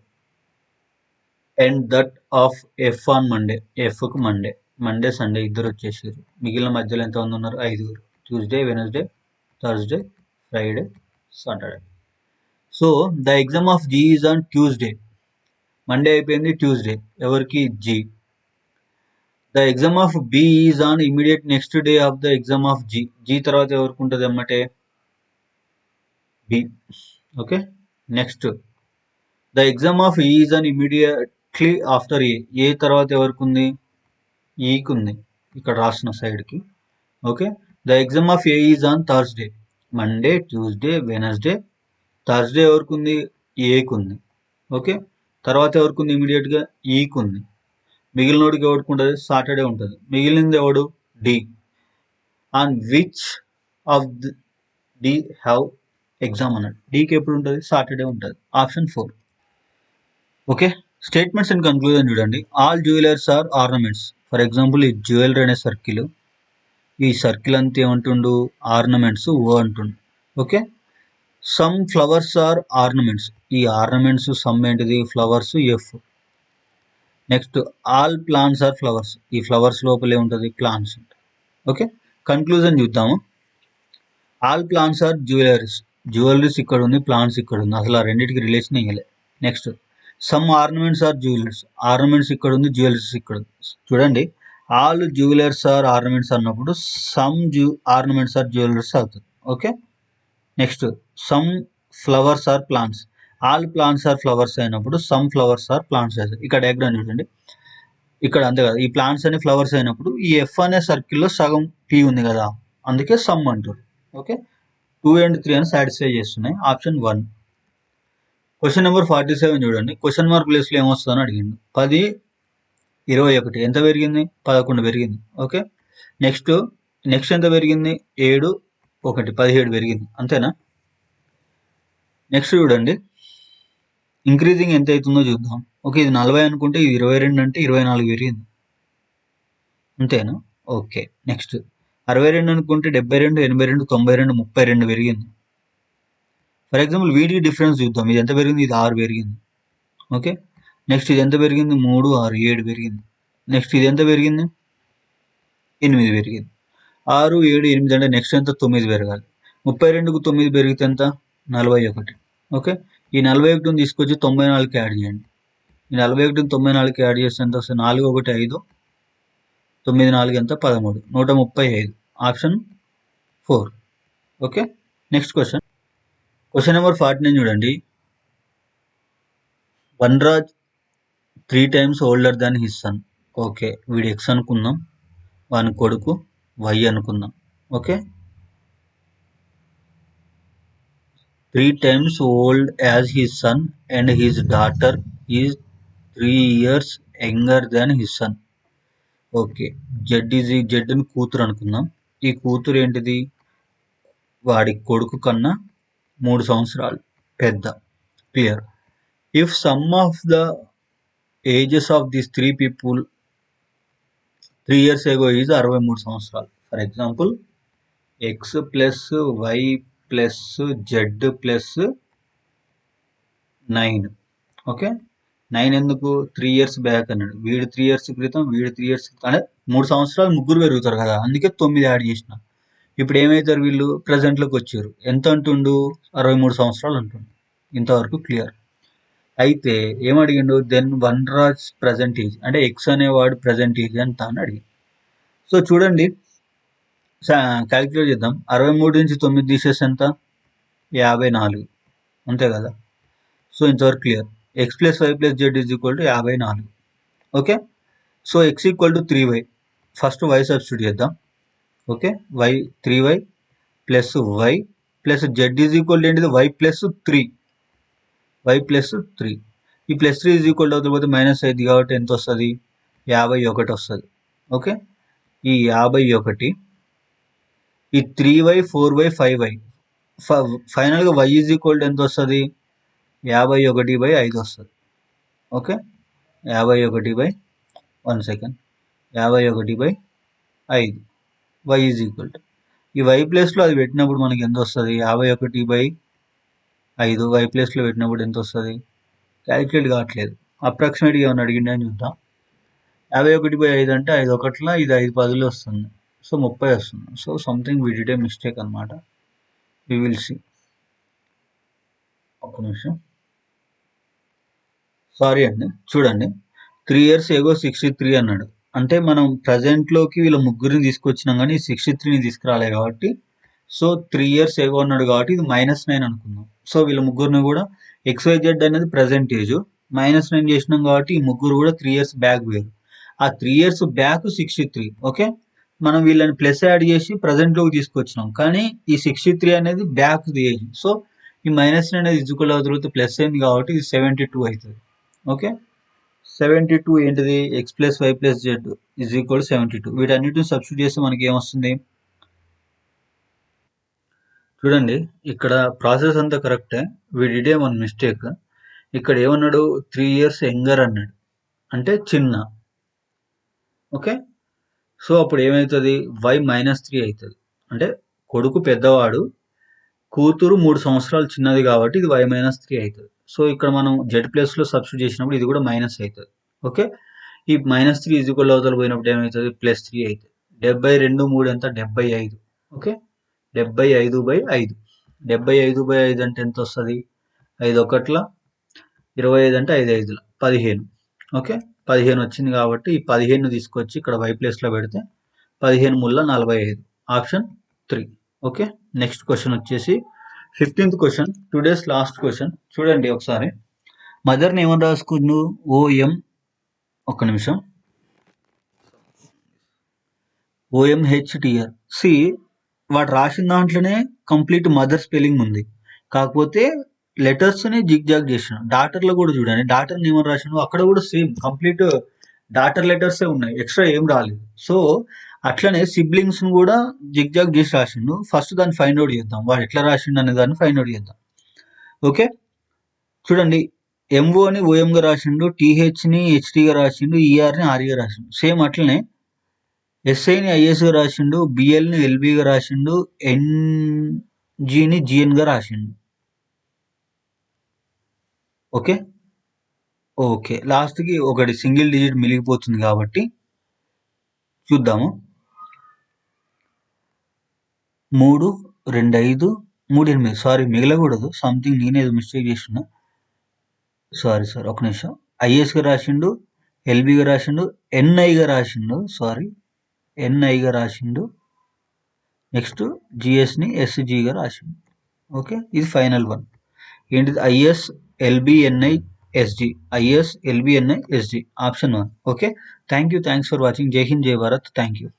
And that of F on Monday. ఎఫ్కి Monday Sunday ఇద్దరు వచ్చేసారు. మిగిలిన మధ్యలో ఎంతమంది ఉన్నారు? 5. Tuesday, Wednesday, Thursday, Friday, Saturday. So the exam of G is on Tuesday. Monday అయిపోయింది, Tuesday ఎవరికి? G. The exam of B is on immediate next day of the exam of G. G తర్వాత ఎవరికి ఉంటుంది అన్నమాట? B. Okay, next the exam of E is on immediately after A. A తర్వాత ఎవరికి ఉంది? ఈకి ఉంది, ఇక్కడ రాసిన సైడ్కి. Okay, the exam of A is on Thursday. Monday, Tuesday, Wednesday, Thursday ఎవరికి ఉంది? ఏకి ఉంది. ఓకే, తర్వాత ఎవరికి ఉంది? ఇమీడియట్గా ఈకి ఉంది. మిగిలినోడికి ఎవరికి ఉంటుంది? సాటర్డే ఉంటుంది. మిగిలింది ఎవడు? D. On which of D have exam అన్నాడు. డీకి ఎప్పుడు ఉంటుంది? సాటర్డే ఉంటుంది. Option 4. Okay, statements and conclusion చూడండి. All jewellers are ornaments. For example ఈ జ్యువెలరీ అనే సర్కిల్, ఈ సర్కిల్ అంతా ఏమంటుండు? ఆర్నమెంట్స్ ఓ అంటుండు. Okay, some flowers are ornaments. ఈ ఆర్నమెంట్స్ సమ్ ఏంటిది? Flowers F. Next all plants are flowers. ఈ ఫ్లవర్స్ లోపలే ఉంటుంది? ప్లాంట్స్. ఓకే, కన్క్లూజన్ చూద్దాము. All plants are jewelleries. Jewelleries ఇక్కడ ఉంది, ప్లాంట్స్ ఇక్కడ ఉంది, అసలు ఆ రెండింటికి రిలేషన్ ఇవ్వలే. Next some ornaments are jewelleries. Ornaments ఇక్కడ ఉంది, జ్యువెలరీస్ ఇక్కడ ఉంది. చూడండి, ఆల్ జ్యువెలర్స్ ఆర్ ఆర్నమెంట్స్ అన్నప్పుడు సమ్ ఆర్నమెంట్స్ ఆర్ జ్యువెలరీస్ అవుతుంది. Okay, next some flowers are plants. All plants are flowers అయినప్పుడు సమ్ ఫ్లవర్స్ ఆర్ ప్లాంట్స్ అవుతుంది. ఇక్కడ డయాగ్రామ్ చూడండి, ఇక్కడ అంతే కదా, ఈ ప్లాంట్స్ అనే ఫ్లవర్స్ అయినప్పుడు ఈ ఎఫ్ అనే సర్కిల్లో సగం పీ ఉంది కదా, అందుకే సమ్ అంటారు. ఓకే, 2 and 3 అని సాటిస్ఫై చేస్తున్నాయి. ఆప్షన్ 1. క్వశ్చన్ నెంబర్ 47 చూడండి. క్వశ్చన్ మార్క్ ప్లేస్లో ఏమొస్తుందని అడిగిండు. 10, 21 ఎంత పెరిగింది? 11 పెరిగింది. ఓకే, నెక్స్ట్ ఎంత పెరిగింది? 7, 1 17 పెరిగింది. అంతేనా? నెక్స్ట్ చూడండి, ఇంక్రీజింగ్ ఎంత అవుతుందో చూద్దాం. ఓకే, ఇది 40 అనుకుంటే ఇది 22 అంటే 24 పెరిగింది. అంతేనా? ఓకే, నెక్స్ట్ 62 అనుకుంటే 72, 82, 92, 32 పెరిగింది. ఫర్ ఎగ్జాంపుల్ వీటి డిఫరెన్స్ చూద్దాం. ఇది ఎంత పెరిగింది? ఇది 6 పెరిగింది. ఓకే, నెక్స్ట్ ఇది ఎంత పెరిగింది? 3, 6, 7 పెరిగింది. నెక్స్ట్ ఇది ఎంత పెరిగింది? 8 పెరిగింది. 6, 7, 8 అంటే నెక్స్ట్ ఎంత? 9 పెరగాలి. 32కు 9 పెరిగితే ఎంత? 41. ఓకే, ఈ 41ని తీసుకొచ్చి 94కి యాడ్ చేయండి. ఈ 41ని 94కి యాడ్ చేస్తే ఎంత వస్తుంది? 4, 1, 5, 9, 4 ఎంత? 13, 135. Option 4. Okay, next question number 49 చూడండి. వన్రాజ్ 3 times older than his son. Okay, వీడు ఎక్స్ అనుకుందాం, వాని కొడుకు వై అనుకుందాం. Okay, 3 times old as his son and his daughter is 3 years younger than his son. Okay, Z అని కూతురు అనుకుందాం. ఈ కూతురు ఏంటిది? వాడి కొడుకు కన్నా 3 సంవత్సరాలు పెద్ద. Clear. If sum of the ages of these 3 people 3 years ago is 63 సంవత్సరాలు. For example x plus why plus z plus 9. Okay, 9 ఎందుకు? 3 years బ్యాక్ అన్నాడు. వీడు 3 years క్రితం, వీడు 3 years క్రితం, అంటే 3 సంవత్సరాలు ముగ్గురు పెరుగుతారు కదా, అందుకే 9 యాడ్ చేసిన. ఇప్పుడు ఏమవుతారు? వీళ్ళు ప్రజెంట్లోకి వచ్చారు. ఎంత అంటుండు? 63 సంవత్సరాలు అంటుండు. ఇంతవరకు క్లియర్. అయితే ఏమడిగిండు? దెన్ వన్రాజ్ ప్రజెంట్ ఏజ్, అంటే ఎక్స్ అనేవాడు ప్రజెంట్ ఏజ్ ఎంత అని అడిగింది. సో చూడండి, క్యాలిక్యులేట్ చేద్దాం. 63 నుంచి 9 తీసేస్తే ఎంత? 54. అంతే కదా. సో ఇంతవరకు clear. X plus why plus Z is equal to 54. Okay, so X equal to 3y. First Y substitute చేద్దాం. Okay, Y 3y plus why plus Z is equal to ఏంటిది? Y plus 3. ఈ plus 3 is equal to అవుతుంది, minus అయింది కాబట్టి ఎంత వస్తుంది? 51 వస్తుంది. Okay, ఈ 51 ఈ 3y 4y 5y ఫైనల్గా y ఈజ్ ఈక్వల్ టు ఎంత వస్తుంది? 51/5 వస్తుంది. Okay, 51/1 second 51/5 y is equal to ఈ y ప్లేస్లో అది పెట్టినప్పుడు మనకి ఎంత వస్తుంది? 51/5 y ప్లేస్లో పెట్టినప్పుడు ఎంత వస్తుంది? క్యాలిక్యులేట్ కావట్లేదు. అప్రాక్సిమేట్గా ఏమైనా అడిగిండే అని చూద్దాం. 51/5 అంటే 5 ఒకట్ల ఇది 5 10 వస్తుంది. సో 30 వస్తుంది. So something we did a mistake అనమాట. We will see. ఒక్క నిమిషం, సారీ అండి. చూడండి, 3 years ago 63 అన్నాడు. అంటే మనం ప్రజెంట్లోకి వీళ్ళ ముగ్గురిని తీసుకొచ్చినాం కానీ 63ని తీసుకురాలే కాబట్టి, సో 3 years ago అన్నాడు కాబట్టి ఇది -9 అనుకుందాం. సో వీళ్ళ ముగ్గురిని కూడా XYZ అనేది ప్రజెంట్ ఏజ్, -9 చేసినాం కాబట్టి ఈ ముగ్గురు కూడా 3 years బ్యాక్ వేరు. ఆ 3 years బ్యాక్ 63. ఓకే, మనం వీళ్ళని ప్లస్ యాడ్ చేసి ప్రజెంట్లోకి తీసుకొచ్చినాం కానీ ఈ 63 అనేది బ్యాక్ ఏజ్. సో ఈ -9 అనేది ఈక్వల్ అవుతుంది ప్లస్ అయింది కాబట్టి ఇది 72 అవుతుంది. ఓకే, 72 ఏంటిది? x + y + z is equal 72. వీటన్నిటిని సబ్స్టిట్యూట్ చేస్తే మనకి ఏమొస్తుంది? చూడండి, ఇక్కడ ప్రాసెస్ అంతా కరెక్టే. We did a one mistake. ఇక్కడ ఏమన్నాడు? 3 years యంగర్ అన్నాడు, అంటే చిన్న. ఓకే, సో అప్పుడు ఏమవుతుంది? y -3 అవుతుంది. అంటే కొడుకు పెద్దవాడు, కూతురు 3 సంవత్సరాలు చిన్నది కాబట్టి ఇది y - 3 అవుతుంది. సో ఇక్కడ మనం జెడ్ ప్లస్లో సబ్స్టిట్యూట్ చేసినప్పుడు ఇది కూడా మైనస్ అవుతుంది. ఓకే, ఈ -3 ఈజ్ ఈక్వల్ అవతల పోయినప్పుడు ఏమవుతుంది? +3 అవుతుంది. 72 3 ఎంత? 75. ఓకే, 75/5. 75/5 అంటే ఎంత వస్తుంది? 5 ఒకట్ల 25 అంటే 5 5ల 15. ఓకే, 15 వచ్చింది కాబట్టి ఈ 15ను తీసుకొచ్చి ఇక్కడ y ప్లేస్లో పెడితే 15 3 45. ఆప్షన్ 3. ఓకే, నెక్స్ట్ క్వశ్చన్ వచ్చేసి 15th question, today's last question. చూడండి ఒకసారి, మదర్ని ఏమని రాసుకున్నావు? OM, ఒక్క నిమిషం, OMHTR. సి వాడు రాసిన దాంట్లోనే కంప్లీట్ మదర్ స్పెల్లింగ్ ఉంది, కాకపోతే లెటర్స్ని జిగ్ జాగ్ చేసిన. డాటర్లో కూడా చూడండి, డాటర్ని ఏమని రాసినావు అక్కడ కూడా సేమ్ కంప్లీట్ డాటర్ లెటర్సే ఉన్నాయి, ఎక్స్ట్రా ఏం రాలేదు. సో అట్లనే సిబ్లింగ్స్ని కూడా జిగ్ జాగ్ చేసి రాసిండు. ఫస్ట్ దాన్ని ఫైండ్ అవుట్ చేద్దాం, వాడు ఎట్లా రాసిండు అనే దాన్ని ఫైండ్ అవుట్ చేద్దాం. ఓకే, చూడండి, MOని OMగా రాసిండు, THని HTగా రాసిండు, ERని REగా రాసిండు. సేమ్ అట్లనే SIని ISగా రాసిండు, BLని LBగా రాసిండు, NGని GNగా రాసిండు. ఓకే ఓకే, లాస్ట్కి ఒకటి సింగిల్ డిజిట్ మిగిలిపోతుంది కాబట్టి చూద్దాము. 3 2 5 3 8. సారీ, మిగలకూడదు, సంథింగ్ నేనేదో మిస్టేక్ చేస్తున్నా. సారీ, ఒక నిమిషం. ISగా రాసిండు, LBగా రాసిండు, NIగా రాసిండు, సారీ NIగా రాసిండు. నెక్స్ట్ GSని SGగా రాసిండు. ఓకే, ఇది ఫైనల్ వన్. ఏంటిది? IS LB NI SG, IS LB NI SG, option 1. Okay, thanks for watching. జై హింద్, జై భారత్. Thank you.